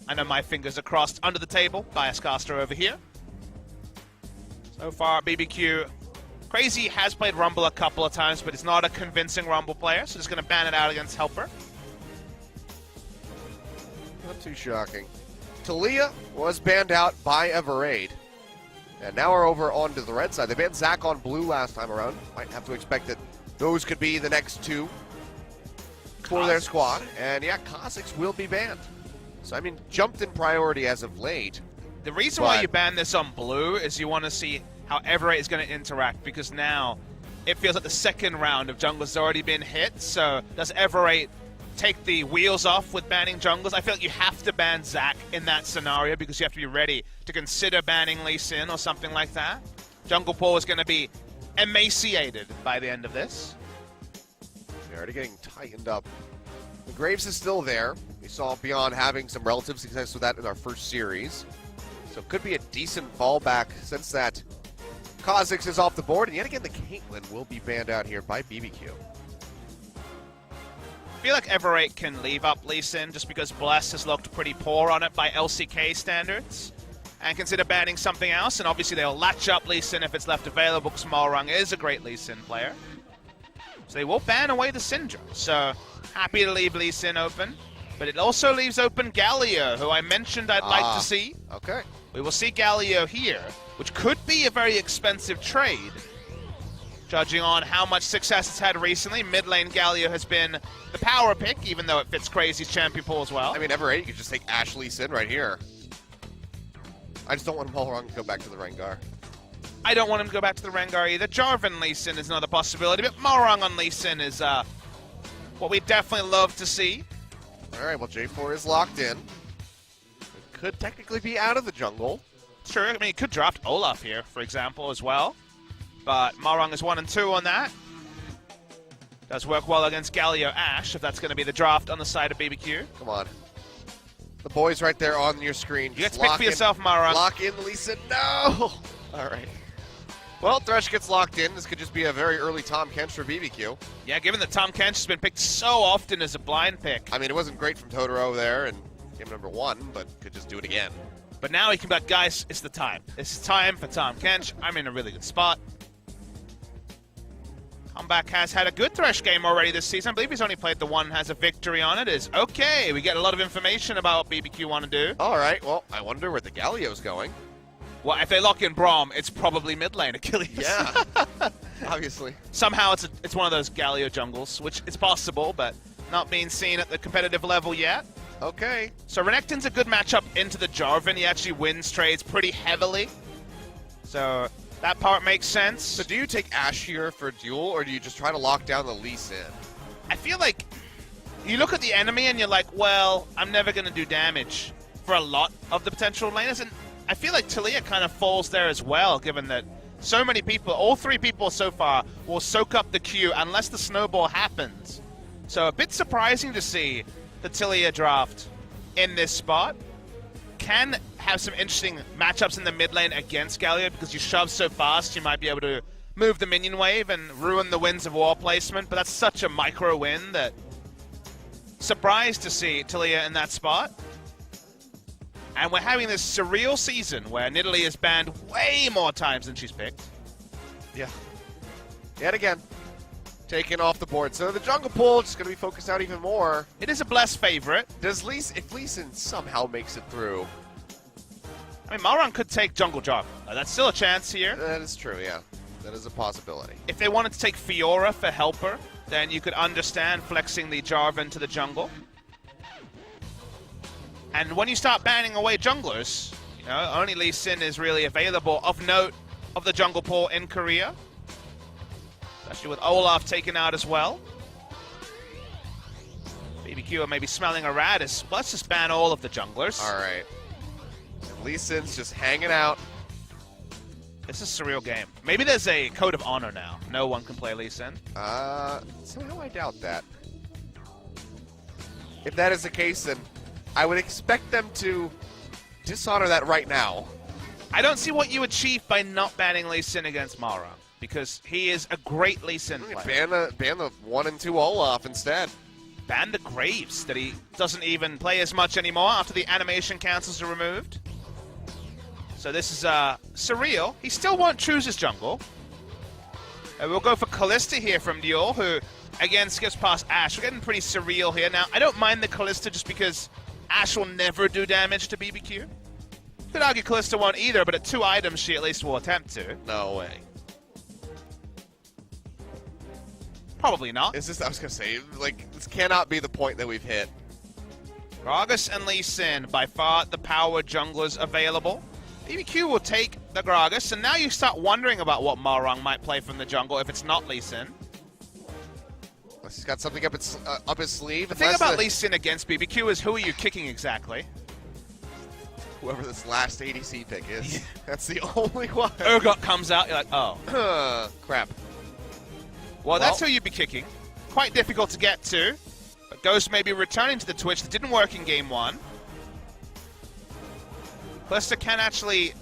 I know my fingers are crossed under the table. Biascaster over here. So far, BBQ. Crazy has played Rumble a couple of times, but he's not a convincing Rumble player, so just going to ban it out against Helper. Not too shocking. Talia was banned out by Everade. And now we're over onto the red side. They banned Zach on blue last time around. Might have to expect that those could be the next two for their squad. And yeah, Kha'Zix will be banned. So, I mean, jumped in priority as of late. The reason why you ban this on blue is you want to see how Everate is going to interact, because now it feels like the second round of junglers has already been hit. So does Everate take the wheels off with banning junglers? I feel like you have to ban Zac in that scenario because you have to be ready to consider banning Lee Sin or something like that. Jungle Pool is going to be emaciated by the end of this. They're already getting tightened up. The Graves is still there. We saw Beyond having some relative success with that in our first series. So it could be a decent fallback since that Kha'Zix is off the board. And yet again, the Caitlyn will be banned out here by BBQ. I feel like Everate can leave up Lee Sin just because Bless has looked pretty poor on it by LCK standards, and consider banning something else. And obviously they'll latch up Lee Sin if it's left available, because Malrung is a great Lee Sin player. So they will ban away the Syndra. So happy to leave Lee Sin open. But it also leaves open Galio, who I mentioned I'd like to see. Okay. We will see Galio here, which could be a very expensive trade, judging on how much success it's had recently. Mid lane Galio has been the power pick, even though it fits Crazy's champion pool as well. I mean, Everate, you could just take Ashley Sin right here. I just don't want Malrung to go back to the Rengar. I don't want him to go back to the Rengar either. Jarvan Lee Sin is another possibility, but Malrung on Lee Sin is what we definitely love to see. All right, well, J4 is locked in. It could technically be out of the jungle. Sure, I mean, he could draft Olaf here, for example, as well. But Malrung is 1 and 2 on that. Does work well against Galio Ashe, if that's going to be the draft on the side of BBQ. Come on. The boys right there on your screen. You get to pick for yourself, Malrung. Lock in, Lisa. No! All right. Well, Thresh gets locked in. This could just be a very early Tom Kench for BBQ. Yeah, given that Tom Kench has been picked so often as a blind pick. I mean, it wasn't great from Totoro there in game number 1, but could just do it again. But now he can be like, guys, it's the time. It's time for Tom Kench. I'm in a really good spot. Comeback has had a good Thresh game already this season. I believe he's only played the one, has a victory on it. Is okay. We get a lot of information about what BBQ want to do. All right. Well, I wonder where the Galio's going. Well, if they lock in Braum, it's probably mid lane Achilles. Yeah, obviously. Somehow it's one of those Galio jungles, which is possible, but not being seen at the competitive level yet. Okay. So Renekton's a good matchup into the Jarvan. He actually wins trades pretty heavily. So that part makes sense. So do you take Ashe here for duel, or do you just try to lock down the Lee Sin? I feel like you look at the enemy and you're like, well, I'm never going to do damage for a lot of the potential laners. And I feel like Talia kind of falls there as well, given that so many people, all 3 people so far, will soak up the Q unless the snowball happens. So a bit surprising to see the Talia draft in this spot. Can have some interesting matchups in the mid lane against Galio, because you shove so fast you might be able to move the minion wave and ruin the Winds of War placement, but that's such a micro win that surprised to see Talia in that spot. And we're having this surreal season where Nidalee is banned way more times than she's picked. Yeah. Yet again, taken off the board. So the jungle pool is going to be focused out even more. It is a Bless favorite. If Lee Sin somehow makes it through. I mean, Malrung could take jungle Jarvan. That's still a chance here. That is true, yeah. That is a possibility. If they wanted to take Fiora for helper, then you could understand flexing the Jarvan to the jungle. And when you start banning away junglers, you know, only Lee Sin is really available of note of the jungle pool in Korea. Especially with Olaf taken out as well. BBQ are maybe smelling a rat. Let's just ban all of the junglers. All right. Lee Sin's just hanging out. This is a surreal game. Maybe there's a code of honor now. No one can play Lee Sin. Somehow I doubt that. If that is the case, then I would expect them to dishonor that right now. I don't see what you achieve by not banning Lee Sin against Malrung, because he is a great Lee Sin player. Ban the 1 and 2 Olaf instead. banned the Graves, that he doesn't even play as much anymore after the animation cancels are removed. So this is surreal. He still won't choose his jungle. We'll go for Kalista here from Duel, who, again, skips past Ashe. We're getting pretty surreal here. Now, I don't mind the Kalista just because Ashe will never do damage to BBQ. Could argue Kalista won't either, but at 2 items, she at least will attempt to. No way. Probably not. Is this, I was going to say, like, this cannot be the point that we've hit. Gragas and Lee Sin, by far the power junglers available. BBQ will take the Gragas, and now you start wondering about what Marang might play from the jungle if it's not Lee Sin. Unless he's got something up his sleeve. The thing about Lee Sin against BBQ is who are you kicking exactly? Whoever this last ADC pick is. That's the only one. Urgot comes out, you're like, oh. Crap. Well, that's who you'd be kicking. Quite difficult to get to. But Ghost may be returning to the Twitch that didn't work in Game 1. Kalista can actually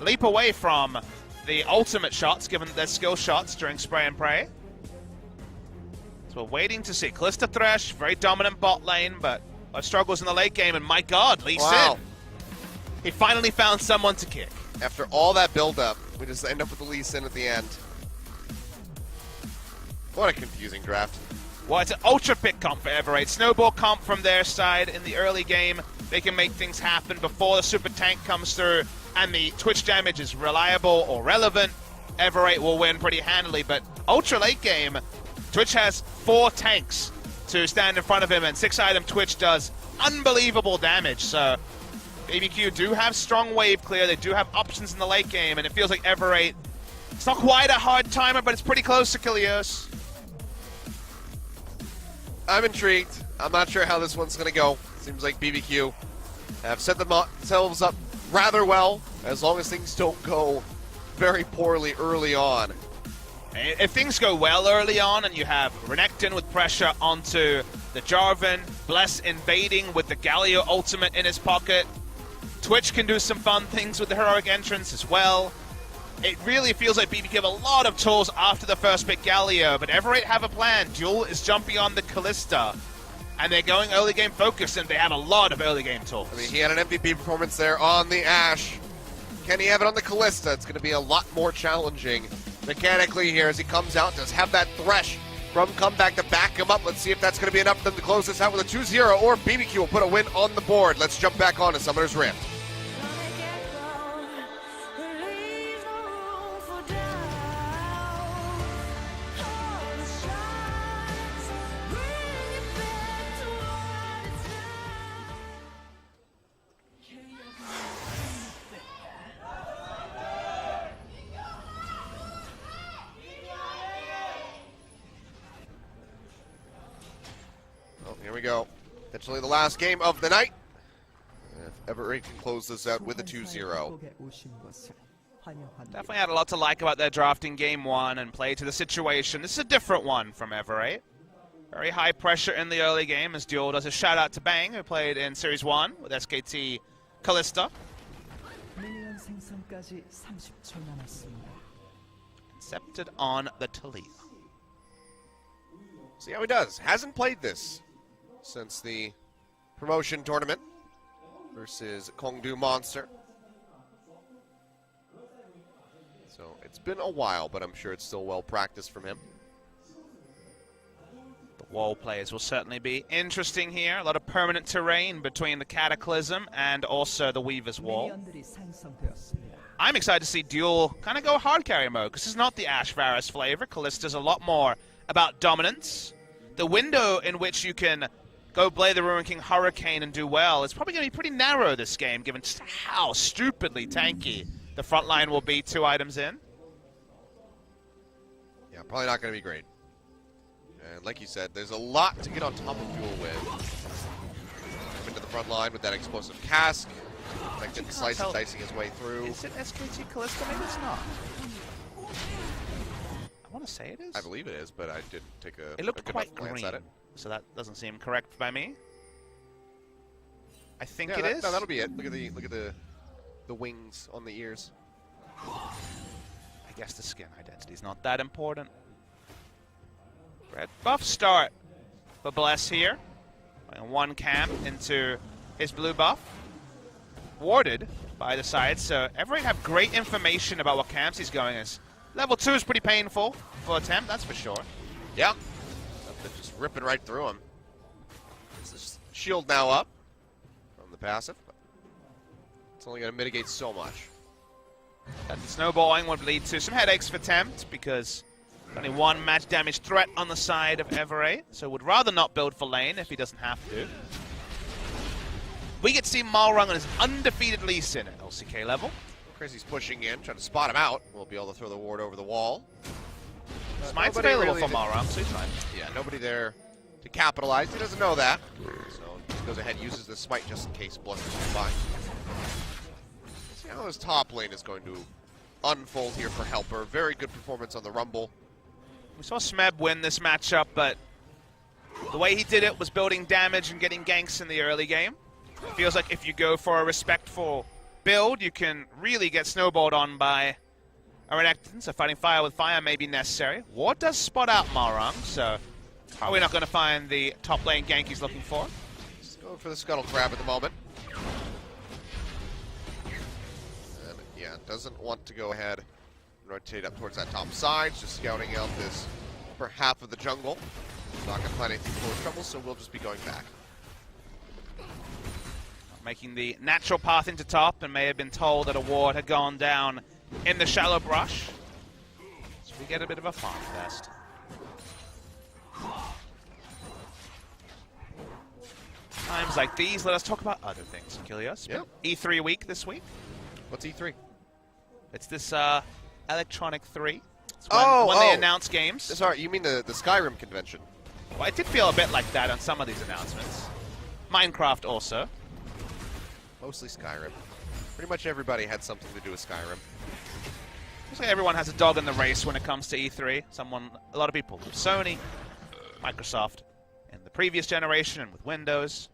leap away from the ultimate shots, given their skill shots during Spray and Pray. So we're waiting to see. Kalista Thresh, very dominant bot lane, but struggles in the late game, and my god, Lee Sin. He finally found someone to kick. After all that build-up, we just end up with the Lee Sin at the end. What a confusing draft. Well, it's an ultra pick comp for Everate. Snowball comp from their side in the early game. They can make things happen before the super tank comes through and the Twitch damage is reliable or relevant. Everate will win pretty handily, but ultra late game, Twitch has 4 tanks to stand in front of him, and 6-item Twitch does unbelievable damage. So BBQ do have strong wave clear. They do have options in the late game, and it feels like Everate, it's not quite a hard timer, but it's pretty close to Kilios. I'm intrigued. I'm not sure how this one's going to go. Seems like BBQ have set themselves up rather well, as long as things don't go very poorly early on. If things go well early on and you have Renekton with pressure onto the Jarvan, Bless invading with the Galio ultimate in his pocket, Twitch can do some fun things with the heroic entrance as well. It really feels like BBQ have a lot of tools after the first pick Galio, but Everate have a plan. Duel is jumping on the Kalista, and they're going early game focused, and they have a lot of early game tools. I mean, he had an MVP performance there on the Ashe. Can he have it on the Kalista? It's going to be a lot more challenging mechanically here as he comes out. Does have that Thresh from comeback to back him up. Let's see if that's going to be enough for them to close this out with a 2-0, or BBQ will put a win on the board. Let's jump back on to Summoner's Rift. Here we go. Potentially the last game of the night. If Everett can close this out with a 2-0. Definitely had a lot to like about their draft in Game 1 and play to the situation. This is a different one from Everett. Very high pressure in the early game as Duel does a shout out to Bang, who played in Series 1 with SKT Kalista. Accepted on the Taliyah. See how he does. Hasn't played this since the promotion tournament versus Kongdu Monster. So it's been a while, but I'm sure it's still well practiced from him. The wall players will certainly be interesting here. A lot of permanent terrain between the Cataclysm and also the Weaver's Wall. I'm excited to see Duel kind of go hard carry mode, because it's not the Ashe Varus flavor. Callista's a lot more about dominance. The window in which you can go play the Ruin King Hurricane and do well is probably going to be pretty narrow this game, given just how stupidly tanky the front line will be 2 items in. Yeah, probably not going to be great. And like you said, there's a lot to get on top of Duel with. Come into the front line with that explosive cask. Like the slice and dicing his way through. Is it SKT Kalista? Maybe it's not. I want to say it is. I believe it is, but I didn't take a It looked good quite enough glance green, at it. so that doesn't seem correct by me. I think Yeah, it is. No, that'll be it. Look at the wings on the ears. I guess the skin identity is not that important. Red buff start for Bless here. And one camp into his blue buff. Warded by the side, so Everett have great information about what camps he's going as. Level 2 is pretty painful for attempt, that's for sure. Yeah. They're just ripping right through him. This shield now up from the passive. But it's only going to mitigate so much. That snowballing would lead to some headaches for Tempt because only one match damage threat on the side of Everett, so would rather not build for lane if he doesn't have to. We get to see Malrung on his undefeated Lee Sin at LCK level. Crazy's pushing in, trying to spot him out. We'll be able to throw the ward over the wall. Smite's available for Malrung, so he's fine. Yeah, nobody there to capitalize. He doesn't know that. So he goes ahead and uses the smite just in case blusters come by. See how his top lane is going to unfold here for Helper. Very good performance on the Rumble. We saw Smeb win this matchup, but the way he did it was building damage and getting ganks in the early game. It feels like if you go for a respectful build, you can really get snowballed on by a Renekton, so fighting fire with fire may be necessary. Ward does spot out Malrung, so probably not going to find the top lane gank he's looking for. He's going for the scuttle crab at the moment. And yeah, doesn't want to go ahead and rotate up towards that top side, just scouting out this upper half of the jungle. Not going to find anything full of trouble, so we'll just be going back. Making the natural path into top, and may have been told that a ward had gone down in the shallow brush. So we get a bit of a farm fest. Times like these, let us talk about other things, Kilios. Yeah. E3 week this week. What's E3? It's this Electronic 3. It's when they announce games. Sorry, you mean the Skyrim convention? Well, it did feel a bit like that on some of these announcements. Minecraft also. Mostly Skyrim. Pretty much everybody had something to do with Skyrim. Looks like everyone has a dog in the race when it comes to E3. A lot of people. Sony, Microsoft, in the previous generation and with Windows.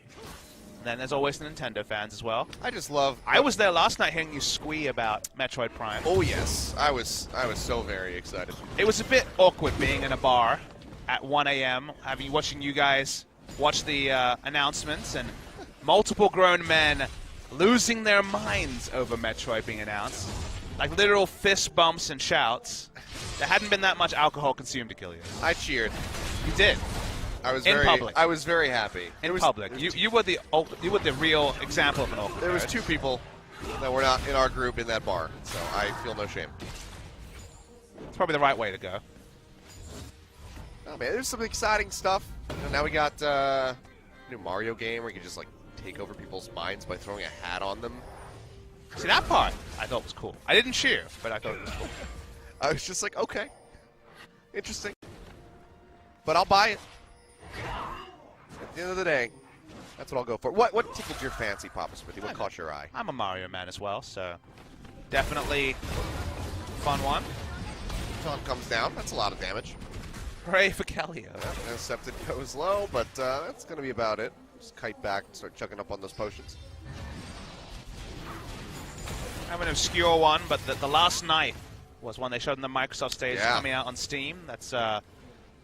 And then there's always the Nintendo fans as well. I just love... I was there last night hearing you squee about Metroid Prime. Oh yes, I was so very excited. It was a bit awkward being in a bar at 1 a.m. watching you guys watch the announcements and multiple grown men losing their minds over Metroid being announced. Like literal fist bumps and shouts. There hadn't been that much alcohol consumed to kill you. I cheered. You did. I was public. I was very happy. In public. You were the real example of an awkward There was nerd. 2 people that were not in our group in that bar, so I feel no shame. It's probably the right way to go. Oh man, there's some exciting stuff. Now we got a new Mario game where you can just like take over people's minds by throwing a hat on them. See, that part I thought was cool. I didn't cheer, but I thought it was cool. I was just like, okay, interesting. But I'll buy it. At the end of the day, that's what I'll go for. What tickled your fancy, Papa Smithy? What caught your eye? I'm a Mario man as well, so definitely fun one. Taunt comes down. That's a lot of damage. Hooray for Kellio. Yeah, Intercepted goes low, but that's going to be about it. Just kite back and start chugging up on those potions. I have an obscure one, but the last night was one they showed in the Microsoft stage coming out on Steam. That's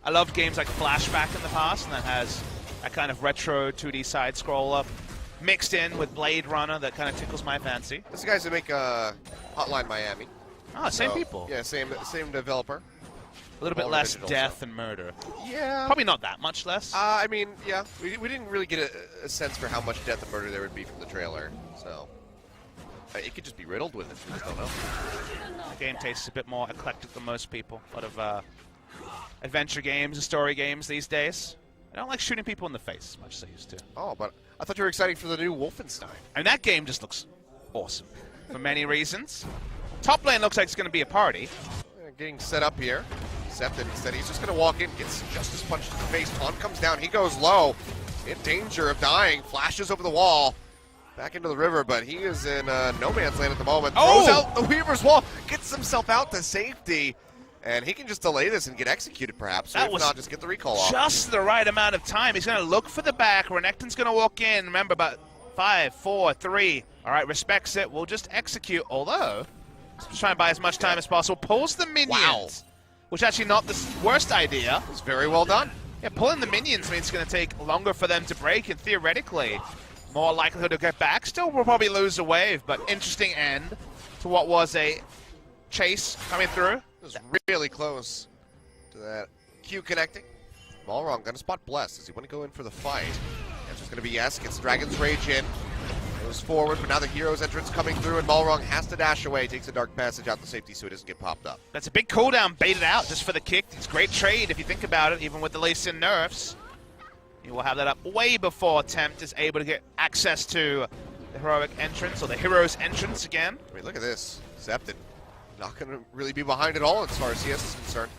I loved games like Flashback in the past, and that has that kind of retro 2D side-scroller mixed in with Blade Runner that kind of tickles my fancy. Those guys that make Hotline Miami. Ah, same people. Yeah, same developer. A little bit less death and murder. Yeah. Probably not that much less. I mean, yeah. We didn't really get a sense for how much death and murder there would be from the trailer, so... It could just be riddled with it. We just don't know. The game tastes a bit more eclectic than most people. A lot of adventure games and story games these days. I don't like shooting people in the face as much as I used to. Oh, but I thought you were excited for the new Wolfenstein. I mean, that game just looks awesome for many reasons. Top lane looks like it's going to be a party. Getting set up here. Accepted. Instead, he's just going to walk in, gets Justice punched in the face. Taunt comes down. He goes low. In danger of dying. Flashes over the wall. Back into the river, but he is in no man's land at the moment. Throws out the Weaver's wall. Gets himself out to safety. And he can just delay this and get executed, perhaps. Or if not, just get the recall off. Just the right amount of time. He's going to look for the back. Renekton's going to walk in. Remember, about 5, 4, 3. All right, respects it. We'll just execute. Although, just trying to buy as much time as possible. Pulls the minions. Wow. Which actually not the worst idea. It's very well done. Yeah, pulling the minions means it's going to take longer for them to break, and theoretically, more likelihood to get back. Still, we'll probably lose a wave, but interesting end to what was a chase coming through. It was really close to that Q connecting. Malrong gonna spot Bless. Does he want to go in for the fight? Answer's gonna be yes. Gets Dragon's Rage in. Goes forward, but now the hero's entrance coming through, and Malrong has to dash away. Takes a Dark Passage out the safety so he doesn't get popped up. That's a big cooldown, baited out just for the kick. It's great trade if you think about it, even with the Lee Sin nerfs. You will have that up way before Tempt is able to get access to the heroic entrance, or the hero's entrance again. I mean, look at this. Zepton not going to really be behind at all as far as CS is concerned.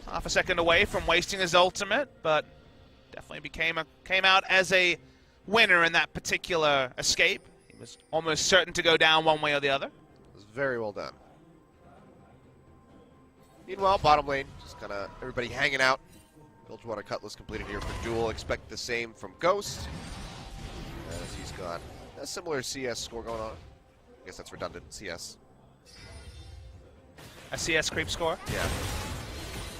Half a second away from wasting his ultimate, but definitely came out as a winner in that particular escape. He was almost certain to go down one way or the other. It was very well done. Meanwhile, bottom lane, just kind of everybody hanging out. Bilgewater Cutlass completed here for Duel. Expect the same from Ghost, as he's got a similar CS score going on. I guess that's redundant, CS. A CS creep score? Yeah.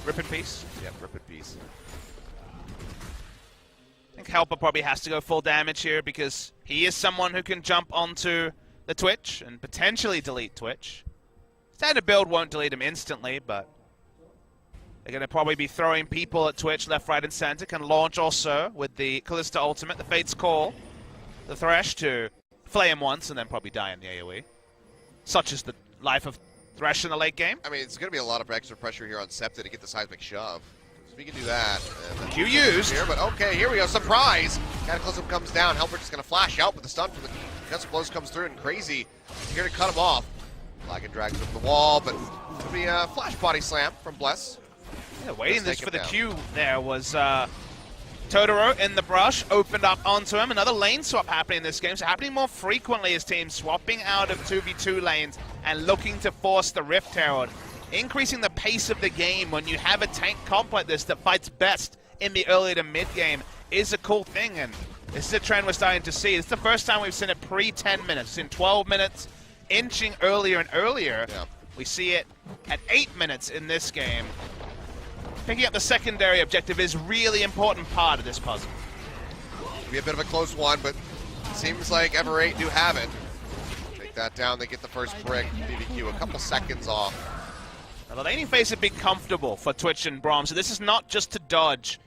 Rip in peace? Yeah, rip in peace. I think Helper probably has to go full damage here because he is someone who can jump onto the Twitch and potentially delete Twitch. Standard build won't delete him instantly, but they're going to probably be throwing people at Twitch left, right, and center. Can launch also with the Callista ultimate, the Fate's Call, the Thresh to flay him once and then probably die in the AoE. Such is the life of Thresh in the late game. I mean, it's going to be a lot of extra pressure here on Septa to get the seismic shove. If he can do that. Q used. Here, but okay, here we go. Surprise! Cataclysm comes down. Helper just going to flash out with the stun from the Gust Blows comes through, and Crazy here to cut him off. Flagon drags him to the wall, but it'll be a flash body slam from Bless. Yeah, waiting this for the Q there was Totoro in the brush, opened up onto him. Another lane swap happening in this game. So happening more frequently as teams swapping out of 2v2 lanes and looking to force the Rift Herald. Increasing the pace of the game when you have a tank comp like this that fights best in the early to mid game is a cool thing, and this is a trend we're starting to see. It's the first time we've seen it pre-10 minutes. In 12 minutes, inching earlier and earlier. Yeah. We see it at 8 minutes in this game. Picking up the secondary objective is really important part of this puzzle. It'll be a bit of a close one, but it seems like Ever8 do have it. Take that down, they get the first brick. BBQ a couple seconds off. Now, the laning phase is a bit comfortable for Twitch and Braum, so this is not just to dodge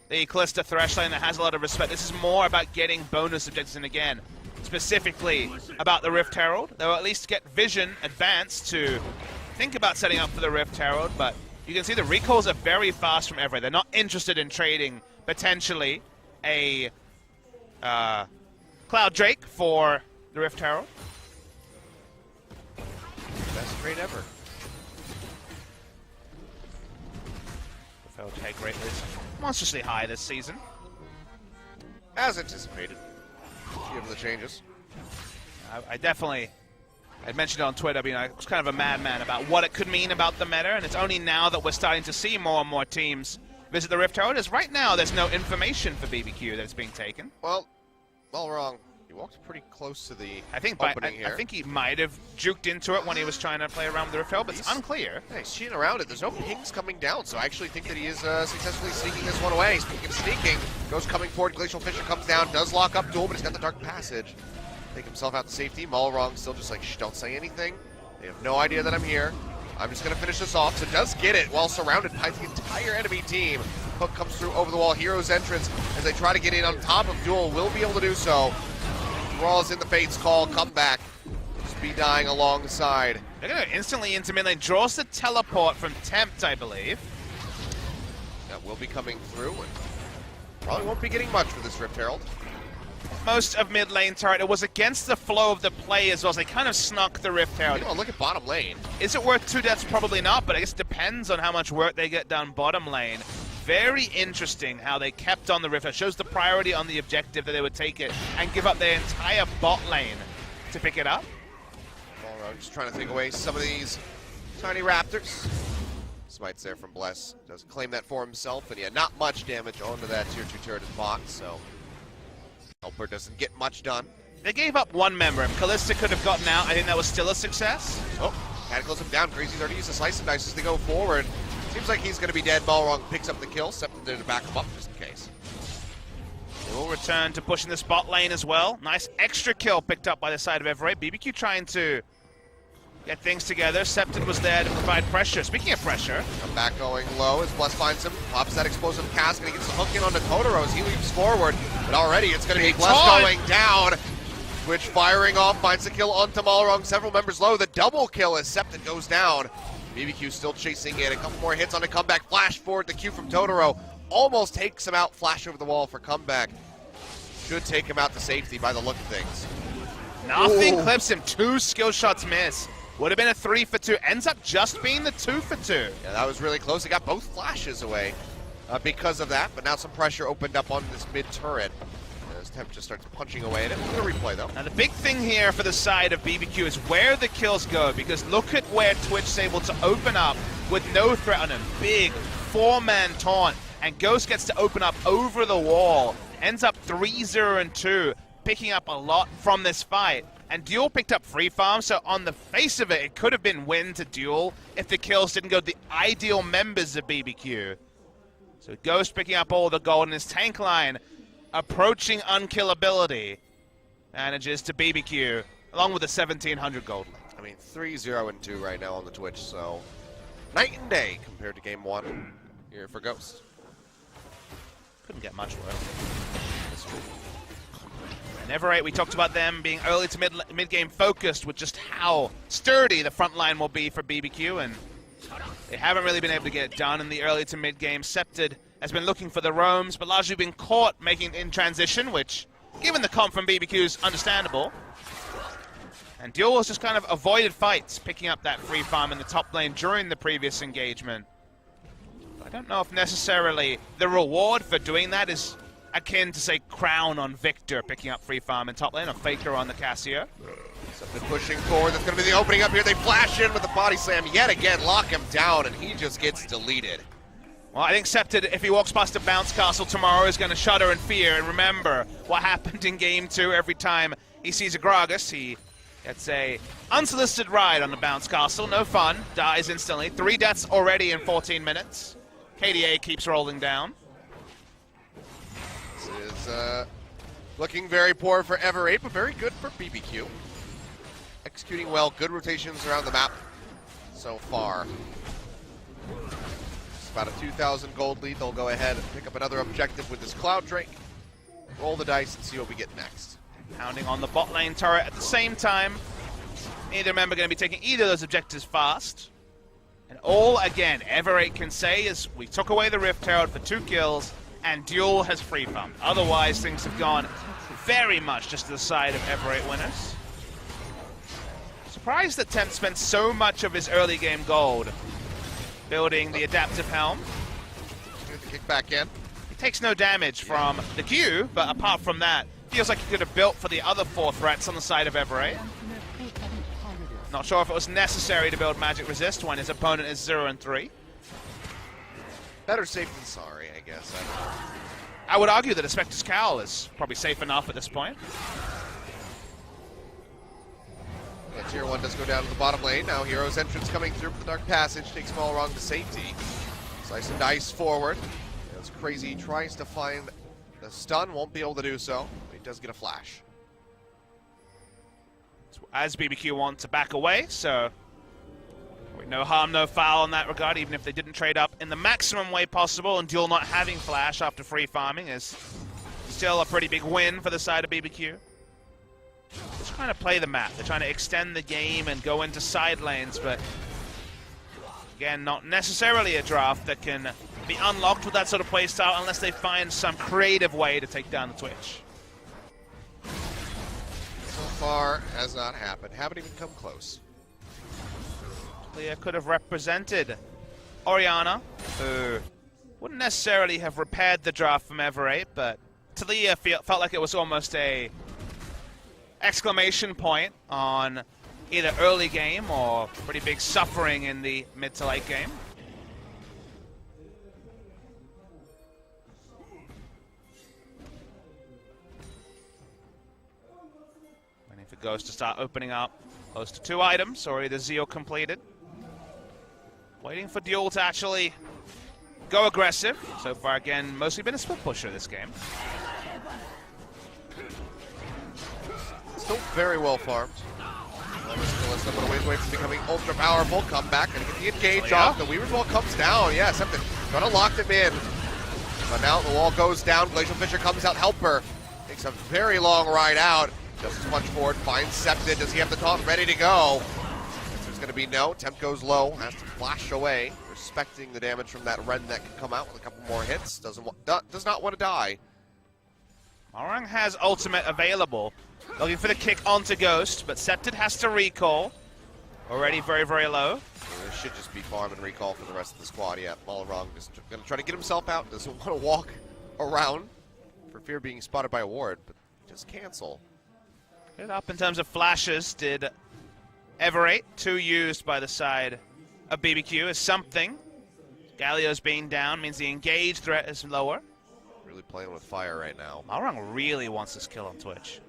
the Callista Thresh lane that has a lot of respect. This is more about getting bonus objectives in again. Specifically about the Rift Herald. They'll at least get vision advanced to think about setting up for the Rift Herald, but you can see the recalls are very fast from Everett. They're not interested in trading potentially a Cloud Drake for the Rift Herald. Best trade ever. The failed take rate is monstrously high this season. As anticipated. Given the changes. I mentioned it on Twitter, I was kind of a madman about what it could mean about the meta, and it's only now that we're starting to see more and more teams visit the Rift Herald, as right now there's no information for BBQ that's being taken. Well wrong. He walked pretty close to the opening here. I think he might have juked into it when he was trying to play around with the Rift Herald, but it's unclear. Yeah, he's cheating around it. There's no pings coming down, so I actually think that he is successfully sneaking this one away. Speaking of sneaking, goes coming forward. Glacial Fissure comes down, does lock up Duel, but he's got the Dark Passage. Take himself out to safety. Malrong still just like, shh, don't say anything. They have no idea that I'm here. I'm just going to finish this off. So does get it while surrounded by the entire enemy team. Hook comes through over the wall. Hero's entrance as they try to get in on top of Duel. Will be able to do so. Raw's in the Fate's Call. Come back. Just be dying alongside. They're going to instantly into mid lane. Draws the teleport from Tempt, I believe. That will be coming through. And probably won't be getting much for this Rift Herald. Most of mid lane turret. It was against the flow of the play as well, so they kind of snuck the Rift Herald. Look at bottom lane. Is it worth 2 deaths? Probably not, but I guess it depends on how much work they get done bottom lane. Very interesting how they kept on the Rift. It shows the priority on the objective that they would take it and give up their entire bot lane to pick it up. Malrong just trying to take away some of these tiny raptors. Smites there from Bless. Does claim that for himself, and yeah, not much damage onto that tier 2 turret in box, so Helper doesn't get much done. They gave up one member. If Callista could have gotten out, I think that was still a success. Oh, Cataclysm down. Crazy's already used the slice and dice as they go forward. Seems like he's going to be dead. Balrog picks up the kill. Septon there to back him up just in case. They will return to pushing the spot lane as well. Nice extra kill picked up by the side of Everett. BBQ trying to get things together. Septon was there to provide pressure. Speaking of pressure. Come back going low as Bless finds him. Pops that explosive cast, and he gets the hook in onto Totoro as he leaps forward. But already it's going to be Bless going down. Twitch firing off, finds the kill onto Malrong. Several members low. The double kill as Septon goes down. BBQ still chasing it. A couple more hits on the comeback. Flash forward, the Q from Totoro. Almost takes him out. Flash over the wall for comeback. Should take him out to safety by the look of things. Nothing clips him. 2 skill shots miss. Would have been a 3 for 2. Ends up just being the 2 for 2. Yeah, that was really close. He got both flashes away because of that. But now some pressure opened up on this mid turret. As Temp just starts punching away at it. We're going to replay though. Now the big thing here for the side of BBQ is where the kills go, because look at where Twitch is able to open up with no threat on him. Big 4-man taunt, and Ghost gets to open up over the wall. Ends up 3-0-2, picking up a lot from this fight. And Duel picked up free farm, so on the face of it, it could have been win to Duel if the kills didn't go to the ideal members of BBQ. So Ghost picking up all the gold in his tank line, approaching unkillability, manages to BBQ, along with the 1,700 gold. I mean, 3-0-2 right now on the Twitch, so night and day compared to game 1 here for Ghost. Couldn't get much worse. That's true. And Everett, we talked about them being early to mid-game focused with just how sturdy the front line will be for BBQ, and they haven't really been able to get it done in the early to mid-game. Septed has been looking for the roams, but largely been caught making it in transition, which, given the comp from BBQ, is understandable. And Duel has just kind of avoided fights, picking up that free farm in the top lane during the previous engagement. I don't know if necessarily the reward for doing that is akin to, say, Crown on Victor picking up free farm in top lane, or Faker on the Cassio. So they're pushing forward. That's going to be the opening up here. They flash in with the body slam yet again, lock him down, and he just gets deleted. Well, I think Septed, if he walks past a bounce castle tomorrow, is going to shudder in fear and remember what happened in Game 2 every time he sees a Gragas. He gets a unsolicited ride on the bounce castle. No fun. Dies instantly. 3 deaths already in 14 minutes. KDA keeps rolling down. This is looking very poor for Everett, but very good for BBQ. Executing well. Good rotations around the map so far. It's about a 2,000 gold lead. They'll go ahead and pick up another objective with this Cloud Drake. Roll the dice and see what we get next. Pounding on the bot lane turret at the same time. Neither member going to be taking either of those objectives fast. And all, again, Everett can say is we took away the Rift Herald for 2 kills, and Duel has free farmed. Otherwise, things have gone very much just to the side of Everett winners. Surprised that Temp spent so much of his early game gold building the adaptive helm. Get the kick back in. He takes no damage from the Q, but apart from that, feels like he could have built for the other 4 threats on the side of Everett. Not sure if it was necessary to build Magic Resist when his opponent is 0-3. Better safe than sorry, I guess. I would argue that a Spectre's Cowl is probably safe enough at this point. Yeah, Tier 1 does go down to the bottom lane. Now Hero's entrance coming through from the Dark Passage. Takes Malrong to safety. Slice and dice forward. It's crazy. Tries to find the stun. Won't be able to do so. But he does get a flash. As BBQ wants to back away, so no harm, no foul in that regard, even if they didn't trade up in the maximum way possible, and Duel not having flash after free farming is still a pretty big win for the side of BBQ. Just trying to play the map. They're trying to extend the game and go into side lanes, but again, not necessarily a draft that can be unlocked with that sort of playstyle unless they find some creative way to take down the Twitch. So far, has not happened. Haven't even come close. Leah could have represented Orianna, who wouldn't necessarily have repaired the draft from Everett, but Talia felt like it was almost a exclamation point on either early game or pretty big suffering in the mid to late game. Waiting for Ghost to start opening up close to 2 items, or either Zeal completed. Waiting for Duel to actually go aggressive. So far, again, mostly been a split pusher this game. Still very well farmed. Still a little ways away from becoming ultra powerful. Come back and get the engage off. The Weaver's Wall comes down. Yeah, something. Gonna lock them in. But now the wall goes down. Glacial Fissure comes out. Helper takes a very long ride out. Just as much forward. Finds Septed. Does he have the taunt ready to go? There's going to be no. Temp goes low. Has to flash away. Respecting the damage from that Ren that can come out with a couple more hits. Does not want to die. Malrang has ultimate available. Looking for the kick onto Ghost, but Septed has to recall. Already very, very low. There should just be farm and recall for the rest of the squad. Yeah, Malrang just going to try to get himself out. Doesn't want to walk around for fear of being spotted by a ward, but just cancel. Good up in terms of flashes. Did Everate. 2 used by the side of BBQ is something. Galio's being down means the engage threat is lower. Really playing with fire right now. Malrang really wants this kill on Twitch.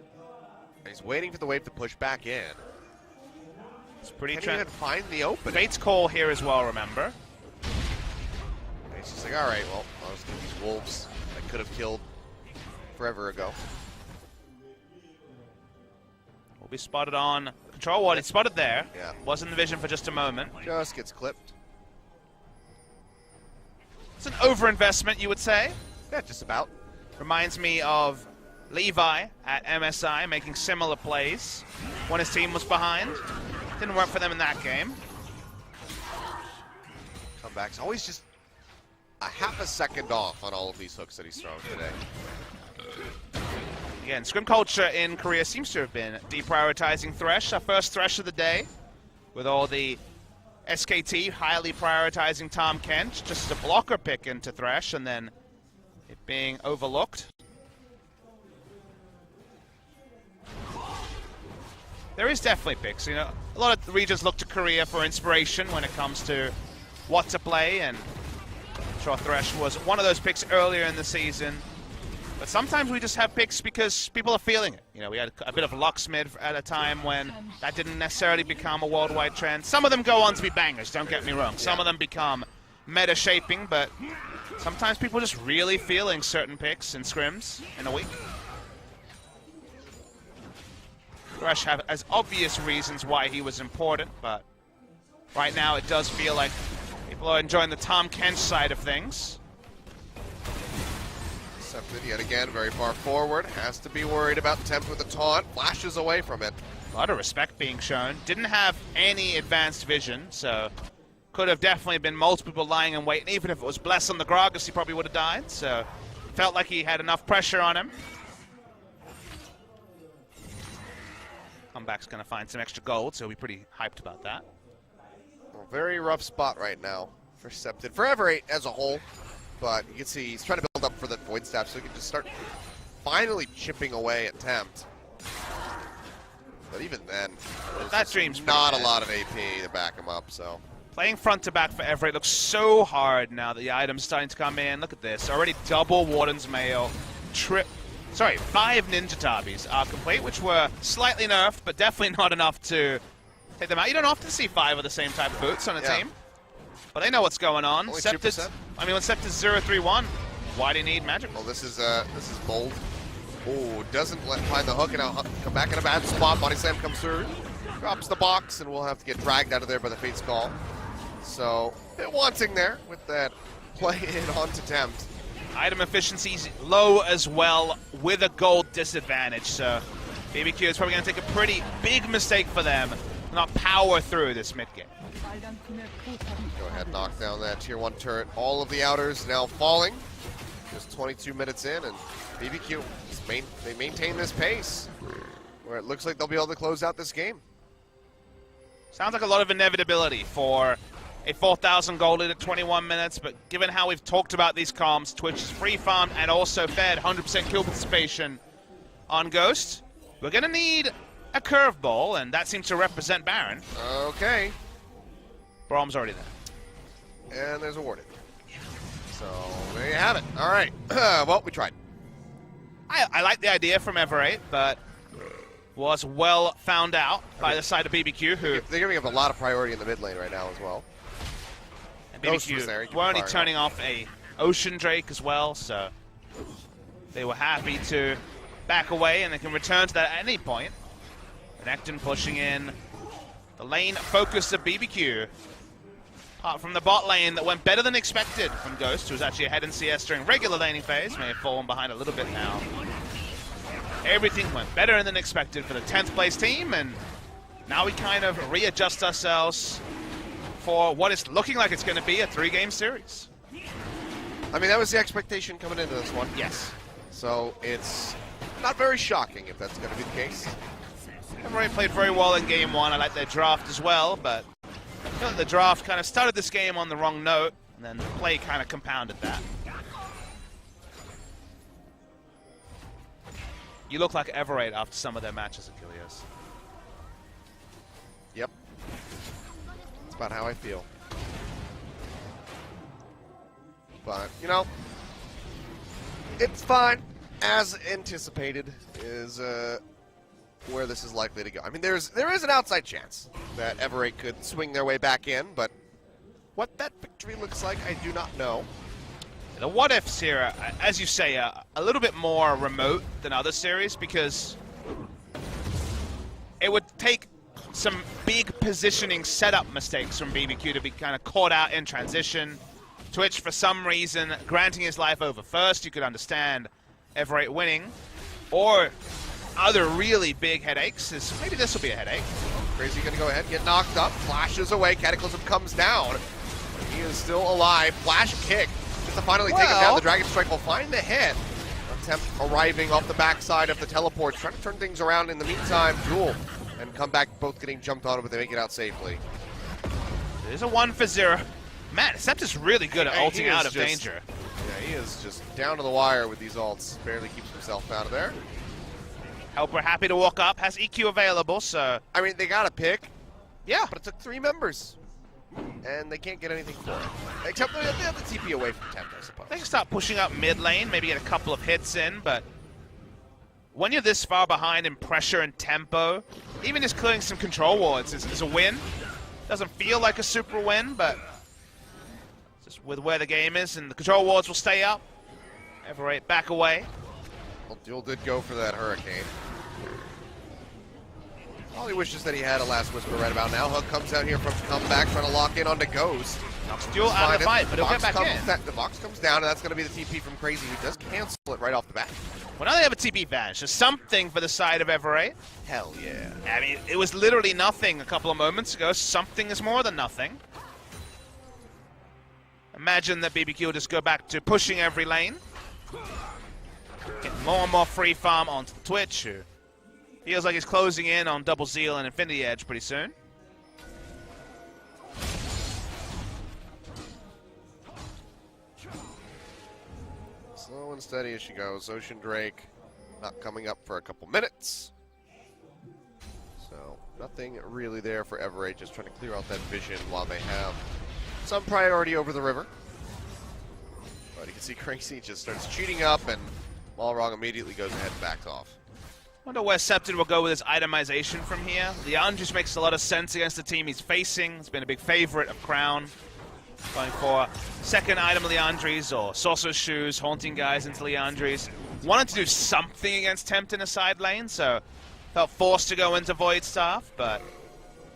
He's waiting for the wave to push back in. It's pretty Can't even find the opening. Fate's call here as well, remember. And he's just like, all right, well, I was getting these wolves I could have killed forever ago. Will be spotted on control ward. It's spotted there. Yeah. Was in the vision for just a moment. Just gets clipped. It's an overinvestment, you would say. Yeah, just about. Reminds me of Levi at MSI making similar plays when his team was behind. Didn't work for them in that game. Comebacks always just a half a second off on all of these hooks that he's thrown today. Again, scrim culture in Korea seems to have been deprioritizing Thresh. Our first Thresh of the day, with all the SKT highly prioritizing Tom Kent just as a blocker pick into Thresh, and then it being overlooked. There is definitely picks. You know, a lot of the regions look to Korea for inspiration when it comes to what to play, and I'm sure Thresh was one of those picks earlier in the season. But sometimes we just have picks because people are feeling it. You know, we had a bit of Luxmid at a time when that didn't necessarily become a worldwide trend. Some of them go on to be bangers, don't get me wrong. Some of them become meta shaping, but sometimes people just really feeling certain picks and scrims in a week. Thresh have as obvious reasons why he was important, but right now it does feel like people are enjoying the Tom Kent side of things. Septed yet again, very far forward. Has to be worried about Temp with a taunt. Flashes away from it. A lot of respect being shown. Didn't have any advanced vision, so could have definitely been multiple people lying in wait. And even if it was Bless on the Gragas, he probably would have died. So felt like he had enough pressure on him. Comeback's going to find some extra gold, so he'll be pretty hyped about that. Well, very rough spot right now for Septed. For Everate as a whole. But you can see he's trying to build up for the Void Staff so he can just start finally chipping away at Tempt. But even then, that dream's not a lot of AP to back him up, so. Playing front to back for Everett looks so hard now that the items starting to come in. Look at this. Already double Warden's Mail. 5 Ninja Tabis are complete, which were slightly nerfed, but definitely not enough to take them out. You don't often see 5 of the same type of boots on a team. But they know what's going on. Only Septed's, 2%. I mean, when Septed's 0-3-1, why do you need magic? Well, this is bold. Oh, doesn't find the hook and now come back in a bad spot. Body slam comes through, drops the box, and we'll have to get dragged out of there by the Fate's Call. So, a bit wanting there with that play in onto Tempt. Item efficiency's low as well with a gold disadvantage, so BBQ is probably going to take a pretty big mistake for them, not power through this mid game. Go ahead, knock down that tier 1 turret. All of the outers now falling. Just 22 minutes in, and BBQ, they maintain this pace, where it looks like they'll be able to close out this game. Sounds like a lot of inevitability for a 4,000 gold lead at 21 minutes, but given how we've talked about these comps, Twitch is free farmed and also fed 100% kill participation on Ghost. We're going to need a curveball, and that seems to represent Baron. Okay. Brom's already there. And there's a warden. So, there you have it. All right. Well, we tried. I like the idea from Everate, but was well found out by the side of BBQ, who... They're giving up a lot of priority in the mid lane right now as well. Ghost was there. BBQ were only turning off a Ocean Drake as well, so they were happy to back away, and they can return to that at any point. Renekton pushing in. The lane focus of BBQ. Apart from the bot lane that went better than expected from Ghost, who was actually ahead in CS during regular laning phase. May have fallen behind a little bit now. Everything went better than expected for the 10th place team, and now we kind of readjust ourselves for what is looking like it's going to be a 3-game series. I mean, that was the expectation coming into this one. Yes. So it's not very shocking if that's going to be the case. Everybody played very well in game 1. I like their draft as well, but I feel like the draft kind of started this game on the wrong note, and then the play kind of compounded that. You look like Everate after some of their matches, Achilles. Yep. That's about how I feel. But, you know, it's fine. As anticipated is where this is likely to go. I mean, there is an outside chance that Everate could swing their way back in, but what that victory looks like, I do not know. The what-ifs here, as you say, a little bit more remote than other series, because it would take some big positioning setup mistakes from BBQ to be kind of caught out in transition. Twitch, for some reason, granting his life over first, you could understand Everate winning. Or other really big headaches is maybe this will be a headache. Crazy gonna go ahead and get knocked up, flashes away, Cataclysm comes down. He is still alive, flash kick, just to finally take him down. The Dragon Strike will find the hit. Attempt arriving off the backside of the teleport, trying to turn things around in the meantime. Duel and come back, both getting jumped on, but they make it out safely. There's a 1-for-0. Man, Sept is really good at ulting out of danger. Yeah, he is just down to the wire with these ults. Barely keeps himself out of there. Helper happy to walk up, has EQ available, so... I mean, they got a pick. Yeah. But it took 3 members. And they can't get anything for it. Except they have the TP away from Temp, I suppose. They can start pushing up mid lane, maybe get a couple of hits in, but... when you're this far behind in pressure and tempo, even just clearing some control wards is a win. Doesn't feel like a super win, but... just with where the game is, and the control wards will stay up. Everate back away. Well, Duel did go for that Hurricane. All he wishes that he had a Last Whisper right about now. Hook comes down here from comeback, trying to lock in onto Ghost. Knocks Duel out of the fight, but he'll get back in. The box comes down, and that's going to be the TP from Crazy, who does cancel it right off the bat. Well, now they have a TP advantage. There's something for the side of Everate. Hell yeah. I mean, it was literally nothing a couple of moments ago. Something is more than nothing. Imagine that BBQ will just go back to pushing every lane. Get more and more free farm onto the Twitch, who feels like he's closing in on Double Zeal and Infinity Edge pretty soon. Slow and steady as she goes. Ocean Drake not coming up for a couple minutes. So nothing really there for Everate, just trying to clear out that vision while they have some priority over the river. But you can see Crazy just starts cheating up, and Malrong immediately goes ahead and backs off. Wonder where Septon will go with his itemization from here. Liandry's makes a lot of sense against the team he's facing. He's been a big favorite of Crown. Going for second item Liandry's or Sorcerer's Shoes, haunting guys into Liandry's. Wanted to do something against Tempt in a side lane, so felt forced to go into Void Staff, but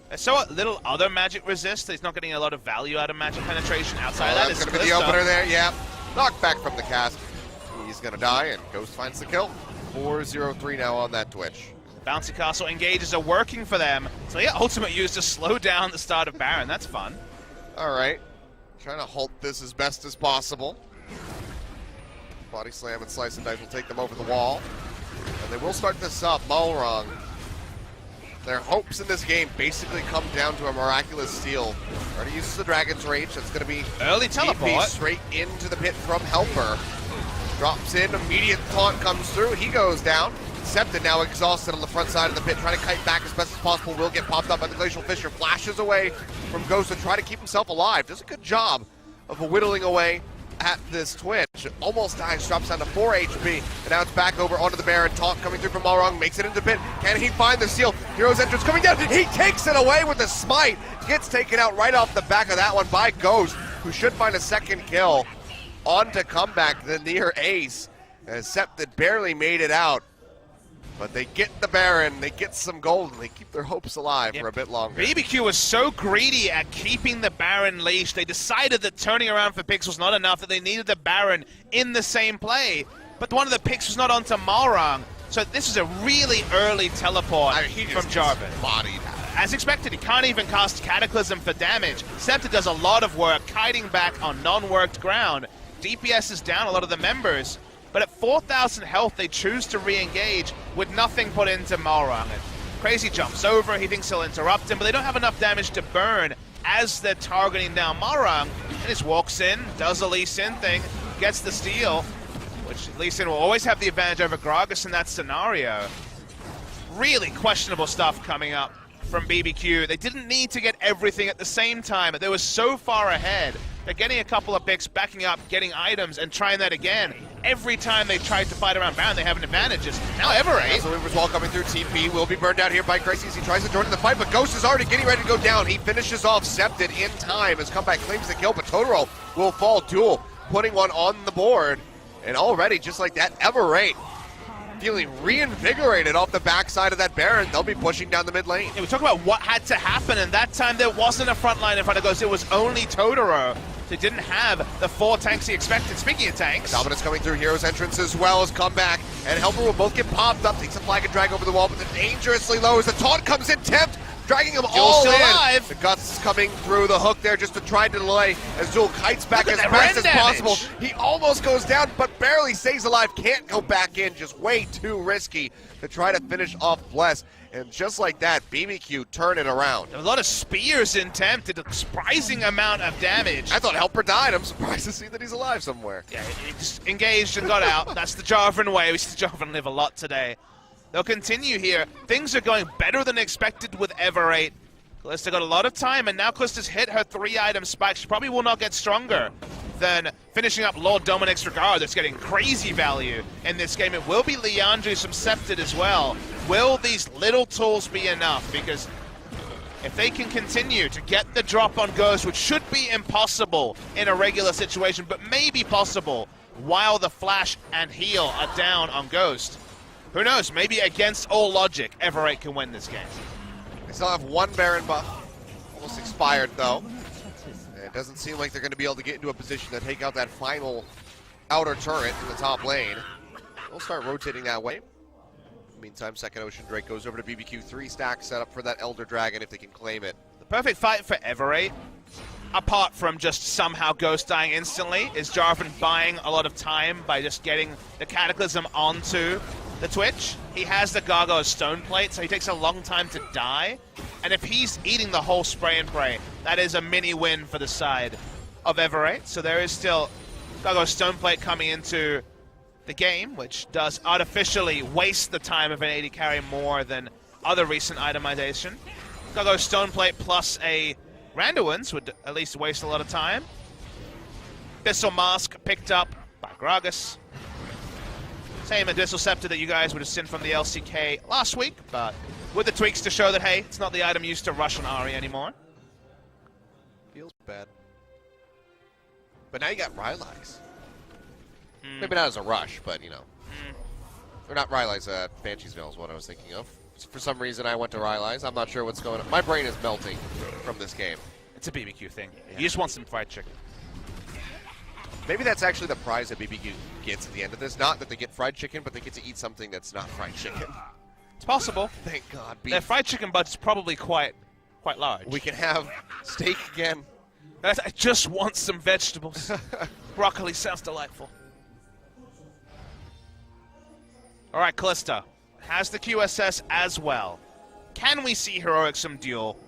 there's so little other magic resist that he's not getting a lot of value out of magic penetration outside of that. That's going to be the opener there, yeah. Knocked back from the cast. He's going to die, and Ghost finds the kill. 4-0-3 now on that Twitch. Bouncy Castle engages are working for them. So yeah, ultimate use to slow down the start of Baron. That's fun. All right. Trying to halt this as best as possible. Body slam and slice and dice will take them over the wall. And they will start this up. Malrong. Their hopes in this game basically come down to a miraculous steal. Already uses the Dragon's Rage. That's going to be early teleport straight into the pit from Helper. Drops in, immediate taunt comes through. He goes down. Septon now exhausted on the front side of the pit, trying to kite back as best as possible. Will get popped up by the Glacial Fissure. Flashes away from Ghost to try to keep himself alive. Does a good job of whittling away at this Twitch. Almost dies, drops down to 4 HP. And now it's back over onto the Baron. Taunt coming through from Malrong, makes it into the pit. Can he find the seal? Hero's entrance coming down. He takes it away with the smite. Gets taken out right off the back of that one by Ghost. who should find a second kill on to comeback, the near ace. As Septed barely made it out. But they get the Baron, they get some gold, and they keep their hopes alive for a bit longer. BBQ was so greedy at keeping the Baron leash, they decided that turning around for picks was not enough, that they needed the Baron in the same play. But one of the picks was not onto Malrang, so this is a really early teleport from Jarvan. Bodied. As expected, he can't even cast Cataclysm for damage. Septed does a lot of work, kiting back on non-worked ground. DPS is down a lot of the members. But at 4,000 health, they choose to re-engage with nothing put into Malrang. And Crazy jumps over, he thinks he'll interrupt him, but they don't have enough damage to burn as they're targeting down Malrang. And just walks in, does a Lee Sin thing, gets the steal, which Lee Sin will always have the advantage over Gragas in that scenario. Really questionable stuff coming up from BBQ. They didn't need to get everything at the same time, but they were so far ahead. They're getting a couple of picks, backing up, getting items, and trying that again. Every time they tried to fight around Baron, they have an advantage. Now Everate. So Weaver's Wall coming through. TP will be burned out here by Crazy as he tries to join in the fight, but Ghost is already getting ready to go down. He finishes off Septed in time as Comeback claims the kill, but Totoro will fall duel, putting one on the board. And already, just like that, Everate feeling reinvigorated off the backside of that Baron. They'll be pushing down the mid lane. Yeah, we talk about what had to happen, and that time there wasn't a front line in front of Ghost. It was only Totoro. They didn't have the 4 tanks he expected. Speaking of tanks, Dominus coming through Hero's entrance as well as Comeback, and Helper will both get popped up. Takes a flag and drag over the wall, but they're dangerously low as the taunt comes in, tempt, dragging them all still in. alive. The Guts coming through the hook there just to try to delay as Zul kites back as fast as possible. He almost goes down, but barely stays alive. Can't go back in, just way too risky to try to finish off Bless. And just like that, BBQ turn it around. a lot of spears in tempt, did a surprising amount of damage. I thought Helper died. I'm surprised to see that he's alive somewhere. Yeah, he just engaged and got out. That's the Jarvan way. We see Jarvan live a lot today. They'll continue here. Things are going better than expected with Everate. Kalista got a lot of time, and now Kalista's hit her 3-item spike. She probably will not get stronger than finishing up Lord Dominic's Regard. That's getting crazy value in this game. It will be Leandri's from Septed as well. Will these little tools be enough? Because if they can continue to get the drop on Ghost, which should be impossible in a regular situation, but maybe possible while the flash and heal are down on Ghost, who knows, maybe against all logic, Everate can win this game. They still have one Baron buff. Almost expired, though. And it doesn't seem like they're going to be able to get into a position to take out that final outer turret in the top lane. We'll start rotating that way. Meantime, second Ocean Drake goes over to BBQ. 3 stacks set up for that Elder Dragon if they can claim it. The perfect fight for Everate, apart from just somehow Ghost dying instantly, is Jarvan buying a lot of time by just getting the Cataclysm onto the Twitch. He has the Gargoyle's Stone Plate, so he takes a long time to die. And if he's eating the whole spray and pray, that is a mini win for the side of Everate. So there is still Gargoyle's Stone Plate coming into the game, which does artificially waste the time of an AD carry more than other recent itemization. Gargoyle's Stone Plate plus a Randuin's would at least waste a lot of time. Abyssal Mask picked up by Gragas. Same Abyssal Scepter that you guys would have seen from the LCK last week, but with the tweaks to show that, hey, it's not the item used to rush on Ahri anymore. Feels bad. But now you got Rylai's. Maybe not as a rush, but, you know. Or not Rylai's, Banshee's Veil is what I was thinking of. For some reason, I went to Rylai's. I'm not sure what's going on. My brain is melting from this game. It's a BBQ thing. Yeah. You just want some fried chicken. Maybe that's actually the prize that BBQ gets at the end of this. Not that they get fried chicken, but they get to eat something that's not fried chicken. It's possible. Thank God. Their fried chicken budget's probably quite large. We can have steak again. I just want some vegetables. Broccoli sounds delightful. All right, Kalista has the QSS as well. Can we see Heroic some duel?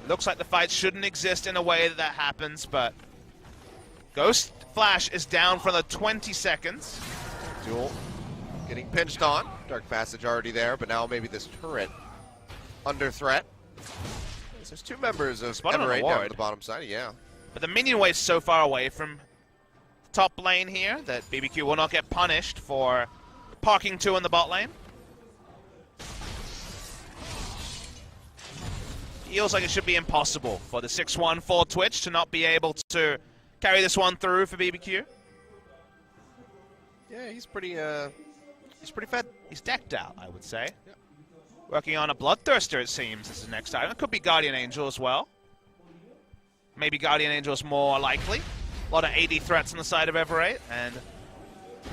Looks like the fight shouldn't exist in a way that happens, but Ghost Flash is down for the 20 seconds. Duel getting pinched on. Dark Passage already there, but now maybe this turret under threat. There's 2 members of Everate down at the bottom side, yeah. But the minion wave is so far away from the top lane here that BBQ will not get punished for parking 2 in the bot lane. feels like it should be impossible for the 6-1 for Twitch to not be able to carry this one through for BBQ. Yeah, he's pretty fed. He's decked out, I would say. Yeah. Working on a Bloodthirster, it seems, as his next item. It could be Guardian Angel as well. Maybe Guardian Angel is more likely. A lot of AD threats on the side of Everate, and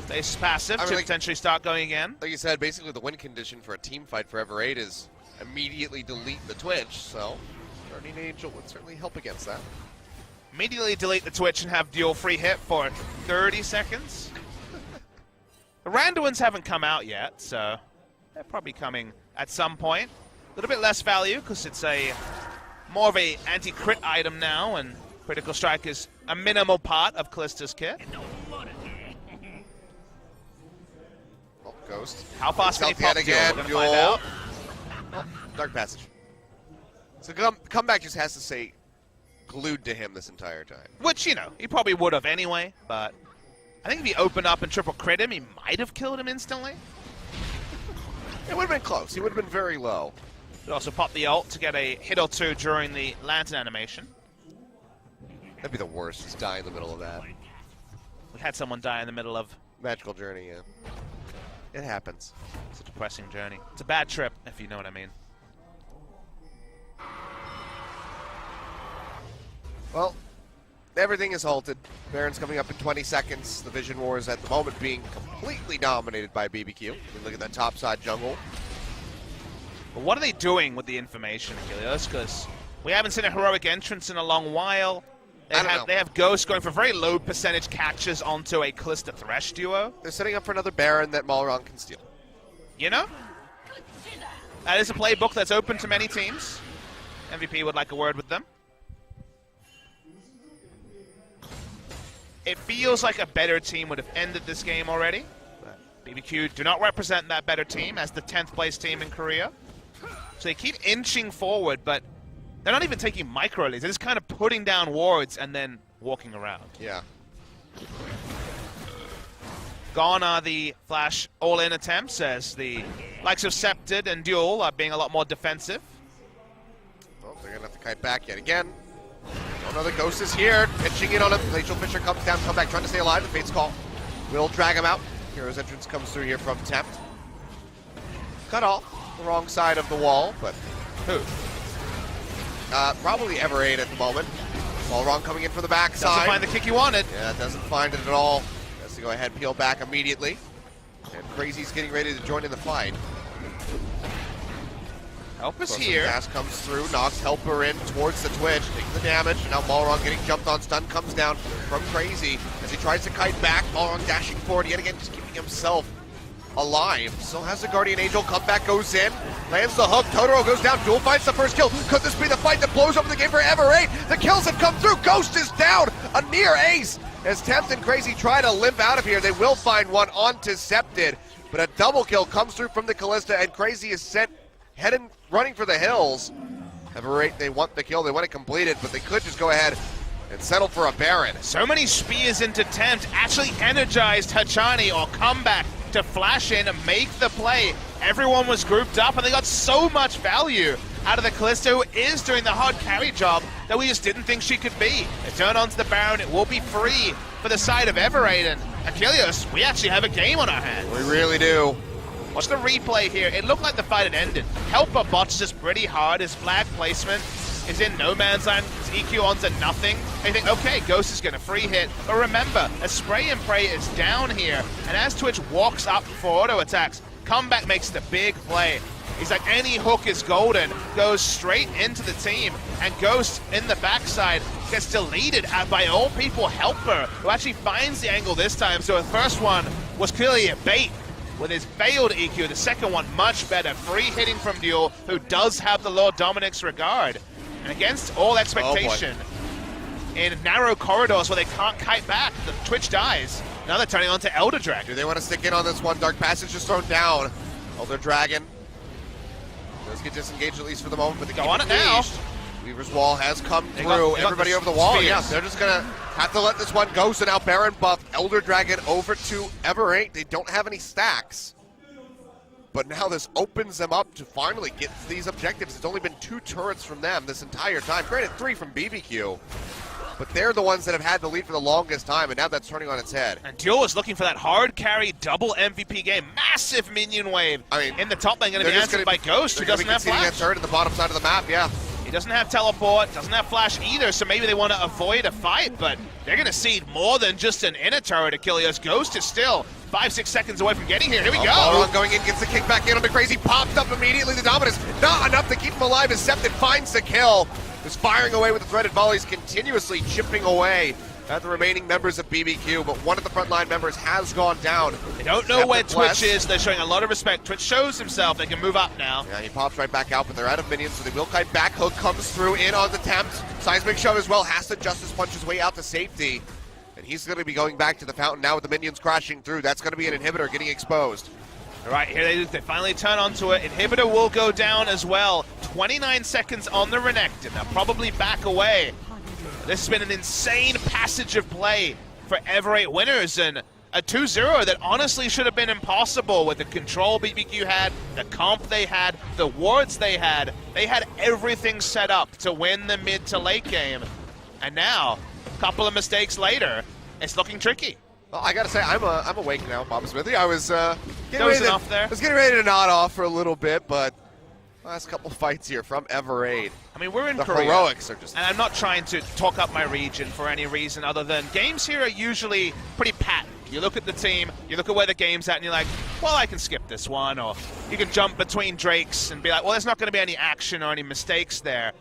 stays passive to potentially start going again. Like you said, basically the win condition for a team fight for Everate is immediately delete the Twitch, so Guardian Angel would certainly help against that. Immediately delete the Twitch and have dual free hit for 30 seconds. The Randuins haven't come out yet, so they're probably coming at some point. A little bit less value because it's a more of a anti-crit item now, and Critical Strike is a minimal part of Callista's kit. Oh, Ghost. How fast can he pop again? We're gonna find out. Oh, Dark Passage. So comeback just has to say glued to him this entire time. Which, you know, he probably would have anyway, but I think if he opened up and triple crit him, he might have killed him instantly. It would have been close. He would have been very low. Could also pop the ult to get a hit or two during the lantern animation. That'd be the worst, just die in the middle of that. We had someone die in the middle of Magical Journey, yeah. It happens. It's a depressing journey. It's a bad trip, if you know what I mean. Well, everything is halted. Baron's coming up in 20 seconds. The Vision Wars at the moment being completely dominated by BBQ. You can look at that top side jungle. But what are they doing with the information, Achilles? Because we haven't seen a heroic entrance in a long while. They have Ghost going for very low percentage catches onto a Callista Thresh duo. They're setting up for another Baron that Malron can steal. You know? That is a playbook that's open to many teams. MVP would like a word with them. It feels like a better team would have ended this game already. But BBQ do not represent that better team as the 10th place team in Korea. So they keep inching forward, but they're not even taking micro leads. They're just kind of putting down wards and then walking around. Yeah. Gone are the flash all-in attempts as the likes of Scepted and Duel are being a lot more defensive. Well, they're going to have to kite back yet again. Oh no, the Ghost is here, pitching in on him. Glacial Fisher comes down, come back, trying to stay alive. The Fate's Call will drag him out. Hero's entrance comes through here from Tempt. Cut off the wrong side of the wall, but who? Probably Everade at the moment. Malron coming in for the backside. Doesn't find the kick he wanted. Yeah, doesn't find it at all. Has to go ahead, peel back immediately. And Crazy's getting ready to join in the fight. Help is here. Pass comes through, knocks Helper in towards the Twitch, taking the damage. Now Malron getting jumped on, stun comes down from Crazy as he tries to kite back. Malron dashing forward yet again, just keeping himself alive. Still has the Guardian Angel, comeback goes in, lands the hook, Totoro goes down, Duel finds the first kill. Could this be the fight that blows over the game for Everate? The kills have come through, Ghost is down, a near ace. As Tempt and Crazy try to limp out of here, they will find one onto Scepted, but a double kill comes through from the Callista, and Crazy is sent heading, running for the hills. Everate, they want the kill, they want it completed, but they could just go ahead and settle for a Baron. So many spears into Tempt, actually energized Hachani or comeback to flash in and make the play. Everyone was grouped up and they got so much value out of the Callisto, who is doing the hard carry job that we just didn't think she could be. They turn onto the Baron, it will be free for the side of Everate, and Achilles, we actually have a game on our hands. We really do. Watch the replay here. It looked like the fight had ended. Helper botched just pretty hard. His flag placement is in no man's land. His EQ onto nothing. And you think, okay, Ghost is going to free hit. But remember, a spray and pray is down here. And as Twitch walks up for auto attacks, Comeback makes the big play. He's like, any hook is golden. Goes straight into the team. And Ghost in the backside gets deleted by all people Helper, who actually finds the angle this time. So the first one was clearly a bait with his failed EQ. The second one, much better. Free hitting from Duel, who does have the Lord Dominic's regard. And against all expectation, in narrow corridors where they can't kite back, the Twitch dies. Now they're turning on to Elder Dragon. Do they want to stick in on this one? Dark Passage is thrown down. Elder Dragon does get disengaged at least for the moment, but they go keep on it now. Weaver's Wall has come through. Everybody over the wall. Spears. Yeah, they're just going to have to let this one go. So now Baron buff, Elder Dragon over to Everate. They don't have any stacks, but now this opens them up to finally get these objectives. It's only been 2 turrets from them this entire time. Granted, 3 from BBQ, but they're the ones that have had the lead for the longest time, and now that's turning on its head. And Duel is looking for that hard carry double MVP game. Massive minion wave in the top lane, going to be answered by Ghost, who doesn't have flash. A turret at the bottom side of the map, yeah. He doesn't have teleport, doesn't have flash either, so maybe they want to avoid a fight, but they're going to seed more than just an inner turret Achilles. Ghost is still 5-6 seconds away from getting here. Here we go. Baron going in, gets the kick back in on the Crazy, popped up immediately. The dominance, not enough to keep him alive as Septon finds the kill. Is firing away with the threaded volleys, continuously chipping away at the remaining members of BBQ, but one of the frontline members has gone down. They don't know where Twitch is. They're showing a lot of respect. Twitch shows himself. They can move up now. Yeah, he pops right back out, but they're out of minions, so the Wilkite back hook comes through in on the attempt. Seismic shove as well, has to Justice punch his way out to safety. And he's going to be going back to the fountain now with the minions crashing through. That's going to be an inhibitor getting exposed. All right, here they finally turn onto it. Inhibitor will go down as well. 29 seconds on the Renekton. They'll probably back away. This has been an insane passage of play for Ever8 winners, and a 2-0 that honestly should have been impossible with the control BBQ had, the comp they had, the wards they had. They had everything set up to win the mid to late game. And now, a couple of mistakes later, it's looking tricky. Well, I gotta say, I'm awake now, Bob Smithy. I was getting ready to nod off for a little bit, but last couple fights here from Ever8. I mean, we're in the Korea. Heroics are just... And I'm not trying to talk up my region for any reason other than games here are usually pretty patent. You look at the team, you look at where the game's at, and you're like, well, I can skip this one. Or you can jump between Drakes and be like, well, there's not going to be any action or any mistakes there.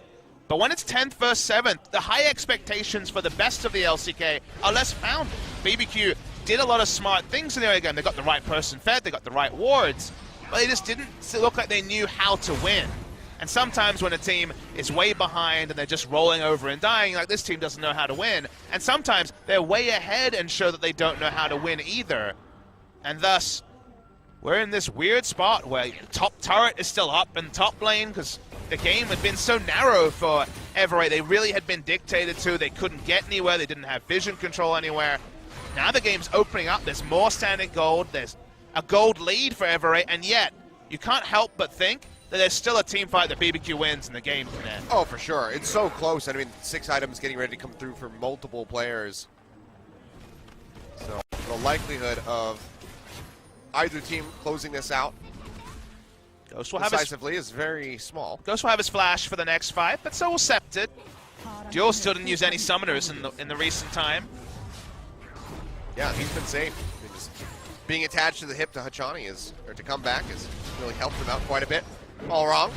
But when it's 10th versus 7th, the high expectations for the best of the LCK are less founded. BBQ did a lot of smart things in the early game. They got the right person fed, they got the right wards, but they just didn't look like they knew how to win. And sometimes when a team is way behind and they're just rolling over and dying, like this team doesn't know how to win. And sometimes they're way ahead and show that they don't know how to win either. And thus, we're in this weird spot where top turret is still up in top lane because the game had been so narrow for Ever8. They really had been dictated to. They couldn't get anywhere. They didn't have vision control anywhere. Now the game's opening up. There's more standard gold. There's a gold lead for Ever8, and yet you can't help but think that there's still a team fight that BBQ wins and the game can end. Oh, for sure. It's so close. I mean, 6 items getting ready to come through for multiple players. So the likelihood of either team closing this out Ghost will have decisively is very small. Ghost will have his flash for the next fight, but so will Septon. Duel still didn't use any summoners in the recent time. Yeah, he's been safe. Just being attached to the hip to Hachani to come back has really helped him out quite a bit. All wrong.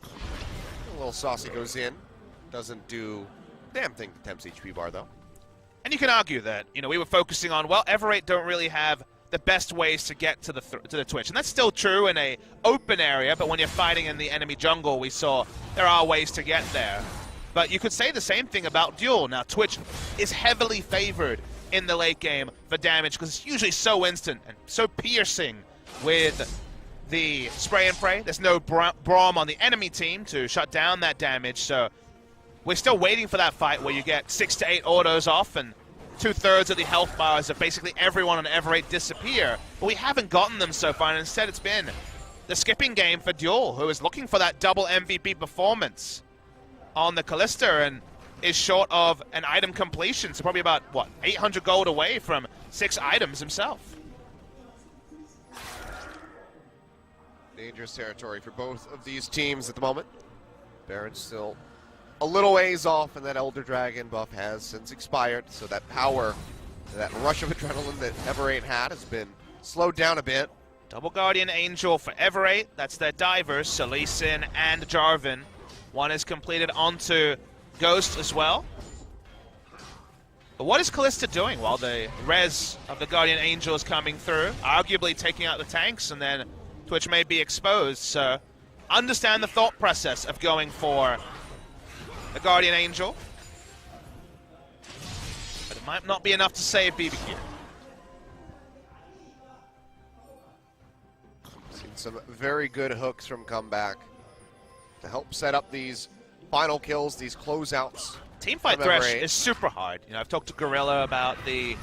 A little saucy goes in. Doesn't do damn thing to Temp's HP bar, though. And you can argue that, we were focusing on, well, Ever8 don't really have the best ways to get to the Twitch. And that's still true in a open area, but when you're fighting in the enemy jungle, we saw there are ways to get there. But you could say the same thing about Duel. Now, Twitch is heavily favored in the late game for damage because it's usually so instant and so piercing with the spray and pray. There's no Braum on the enemy team to shut down that damage, so we're still waiting for that fight where you get 6 to 8 autos off and 2/3 of the health bars of basically everyone on Ever8 disappear, but we haven't gotten them so far, and instead it's been the skipping game for Duel, who is looking for that double MVP performance on the Kalista and is short of an item completion, so probably about, 800 gold away from 6 items himself. Dangerous territory for both of these teams at the moment. Baron's still a little ways off, and that Elder Dragon buff has since expired, so that power, that rush of adrenaline that Ever8 had has been slowed down a bit. Double Guardian Angel for Ever8. That's their divers, Salisin and Jarvan. One is completed onto Ghost as well. But what is Kalista doing while the res of the Guardian Angel is coming through? Arguably taking out the tanks, and then Twitch may be exposed. So understand the thought process of going for the Guardian Angel. But it might not be enough to save BBQ. Seen some very good hooks from Comeback to help set up these final kills, these closeouts. Teamfight Thresh is super hard. I've talked to Gorilla about the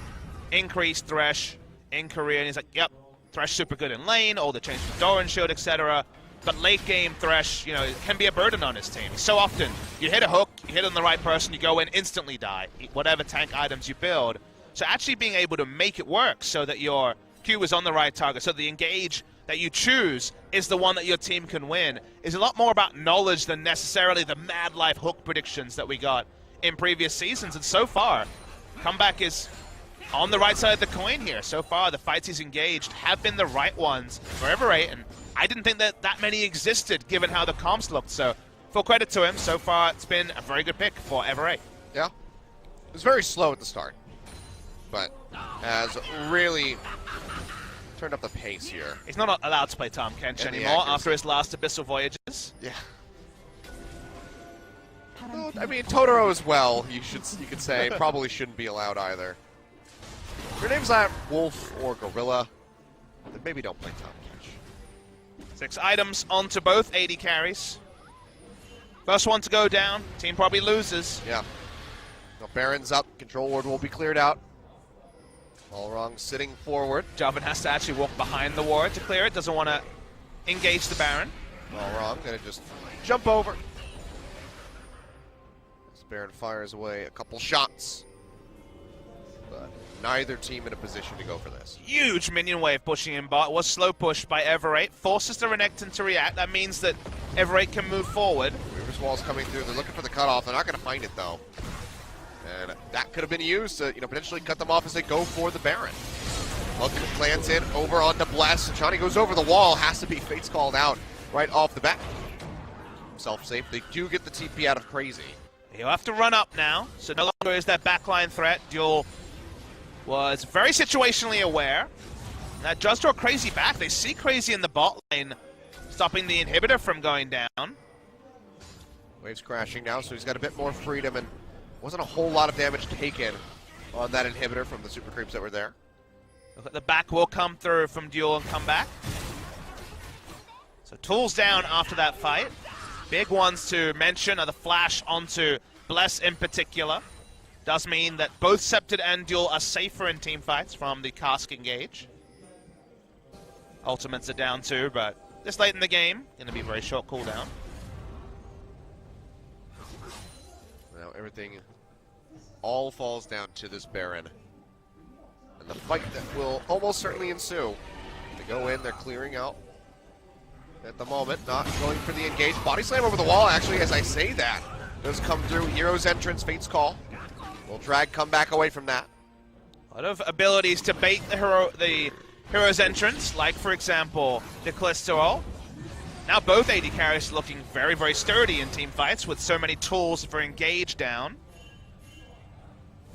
increased Thresh in Korea, and he's like, yep, Thresh super good in lane, all the change to Doran shield, etc. But late game Thresh, it can be a burden on his team. So often, you hit a hook, you hit on the right person, you go in, instantly die, whatever tank items you build. So actually being able to make it work so that your Q is on the right target, so the engage that you choose is the one that your team can win, is a lot more about knowledge than necessarily the mad life hook predictions that we got in previous seasons. And so far, Comeback is on the right side of the coin here. So far, the fights he's engaged have been the right ones for Ever8, and I didn't think that many existed given how the comps looked. So full credit to him. So far, it's been a very good pick for Ever8. Yeah. It was very slow at the start, but has really turned up the pace here. He's not allowed to play Tahm Kench anymore after his last Abyssal Voyages. Yeah. Well, I mean, Totoro as well, you could say, probably shouldn't be allowed either. If your name's not Wolf or Gorilla, then maybe don't play Tahm Kench. 6 items onto both AD carries. First one to go down, team probably loses. Yeah. Now Baron's up, control ward will be cleared out. All wrong, sitting forward. Jarvan has to actually walk behind the ward to clear it, doesn't want to engage the Baron. All wrong, gonna just jump over. As Baron fires away a couple shots. But neither team in a position to go for this. Huge minion wave pushing in bot. Was slow pushed by Ever8. Forces the Renekton to react. That means that Ever8 can move forward. Weaver's Wall's coming through. They're looking for the cutoff. They're not going to find it, though. And that could have been used to, potentially cut them off as they go for the Baron. Hook lands in over onto Bless. Johnny goes over the wall. Has to be Fate's called out right off the bat. Self-safe. They do get the TP out of Crazy. He'll have to run up now. So no longer is that backline threat. Duel was very situationally aware. That does draw Crazy back. They see Crazy in the bot lane, stopping the inhibitor from going down. Wave's crashing now, so he's got a bit more freedom, and wasn't a whole lot of damage taken on that inhibitor from the super creeps that were there. Look at the back will come through from Duel and come back. So tools down after that fight. Big ones to mention are the flash onto Bless in particular. Does mean that both Sceptred and Duel are safer in team fights from the cask engage. Ultimates are down too, but this late in the game, going to be a very short cooldown. Now everything all falls down to this Baron. And the fight that will almost certainly ensue. They go in, they're clearing out at the moment, not going for the engage. Body slam over the wall, actually, as I say that. Does come through. Hero's entrance, Fate's call. Will drag come back away from that. A lot of abilities to bait the hero's entrance, like, for example, the Callisto. Now both AD carries looking very, very sturdy in team fights with so many tools for engage down.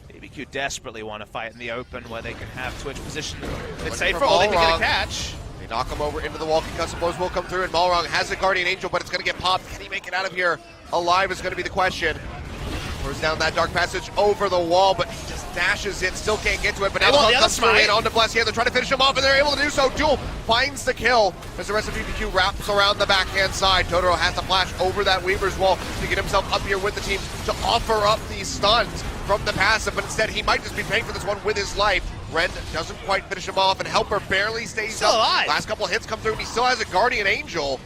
BBQ desperately want to fight in the open where they can have Twitch position that's safer, or they can get a catch. They knock him over into the wall. Concussive blows will come through, and Malrong has a Guardian Angel, but it's going to get popped. Can he make it out of here alive is going to be the question. Throws down that dark passage over the wall, but he just dashes in, still can't get to it. But now the hook comes through in onto Bless here. They're trying to finish him off, and they're able to do so. Duel finds the kill as the rest of BBQ wraps around the backhand side. Totoro has to flash over that Weaver's Wall to get himself up here with the team to offer up these stuns from the passive, but instead he might just be paying for this one with his life. Ren doesn't quite finish him off, and Helper barely stays still alive. Last couple of hits come through, and he still has a Guardian Angel.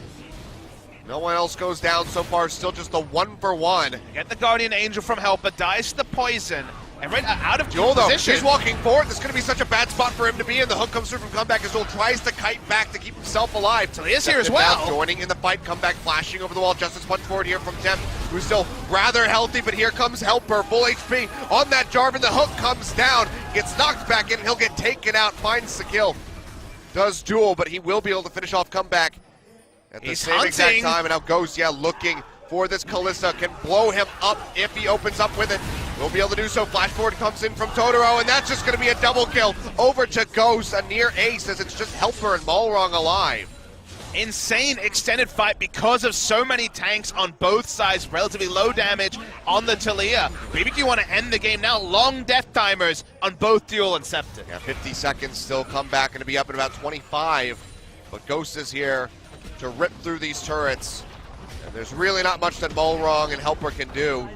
No one else goes down so far, still just the 1-for-1. Get the Guardian Angel from Helper, dies to the poison, and right out of Duel, though, position. he's walking forward. This is going to be such a bad spot for him to be in. The hook comes through from Comeback as Duel tries to kite back to keep himself alive. So he is here as well. Joining in the fight, Comeback flashing over the wall. Justice punch forward here from Temp, who's still rather healthy, but here comes Helper, full HP on that Jarvan. The hook comes down, gets knocked back in, and he'll get taken out, finds the kill. Does Duel, but he will be able to finish off Comeback at the same exact time, and now Ghost, looking for this Kalista, can blow him up if he opens up with it. Will be able to do so. Flash forward comes in from Totoro, and that's just going to be a double kill over to Ghost, a near ace, as it's just Helper and Malrong alive. Insane extended fight because of so many tanks on both sides, relatively low damage on the Taliyah. BBQ want to end the game now. Long death timers on both Duel and Sceptred. Yeah, 50 seconds still. Comeback going to be up at about 25, but Ghost is here to rip through these turrets. And there's really not much that Malrong and Helper can do.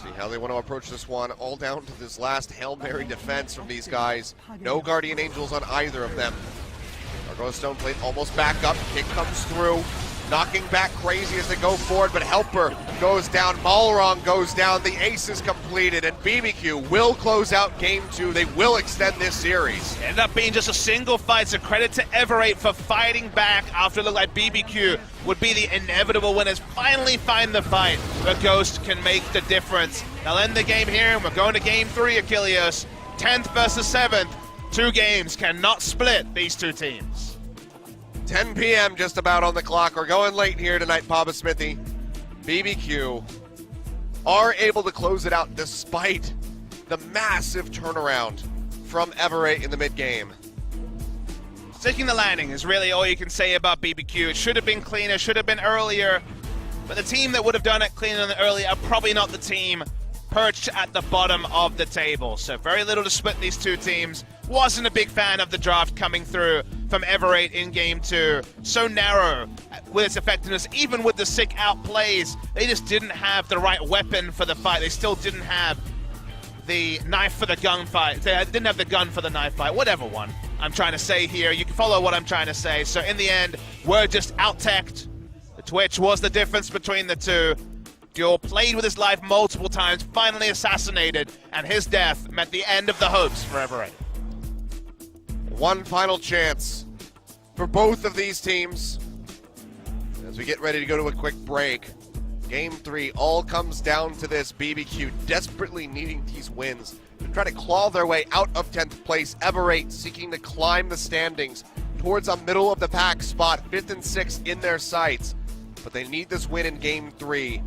See How they want to approach this one, all down to this last Hail Mary defense from these guys. No Guardian Angels on either of them. Argo's Stone Plate almost back up. Kick comes through. Knocking back crazy as they go forward, but Helper goes down. Malrong goes down. The ace is completed, and BBQ will close out game 2. They will extend this series. Ended up being just a single fight, so credit to Everate for fighting back after it looked like BBQ would be the inevitable winners. Finally find the fight, but Ghost can make the difference. They'll end the game here, and we're going to game 3, Achilles. 10th versus 7th. 2 games cannot split these 2 teams. 10 p.m. just about on the clock. We're going late here tonight, Papa Smithy. BBQ are able to close it out despite the massive turnaround from Everate in the mid-game. Sticking the landing is really all you can say about BBQ. It should have been cleaner, should have been earlier, but the team that would have done it cleaner than earlier are probably not the team perched at the bottom of the table. So very little to split these 2 teams. Wasn't a big fan of the draft coming through from Everate in game 2. So narrow with its effectiveness, even with the sick outplays. They just didn't have the right weapon for the fight. They still didn't have the knife for the gun fight. They didn't have the gun for the knife fight. Whatever one I'm trying to say here. You can follow what I'm trying to say. So in the end, we're just out-teched. The Twitch was the difference between the 2. Duel played with his life multiple times, finally assassinated, and his death meant the end of the hopes for Everett. One final chance for both of these teams as we get ready to go to a quick break. Game 3 all comes down to this. BBQ desperately needing these wins to try to claw their way out of 10th place. Everett seeking to climb the standings towards a middle of the pack spot, 5th and 6th in their sights. But they need this win in Game 3.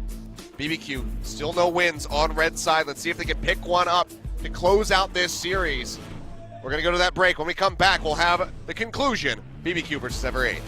BBQ still no wins on red side. Let's see if they can pick one up to close out this series. We're going to go to that break. When we come back, we'll have the conclusion. BBQ versus Everett.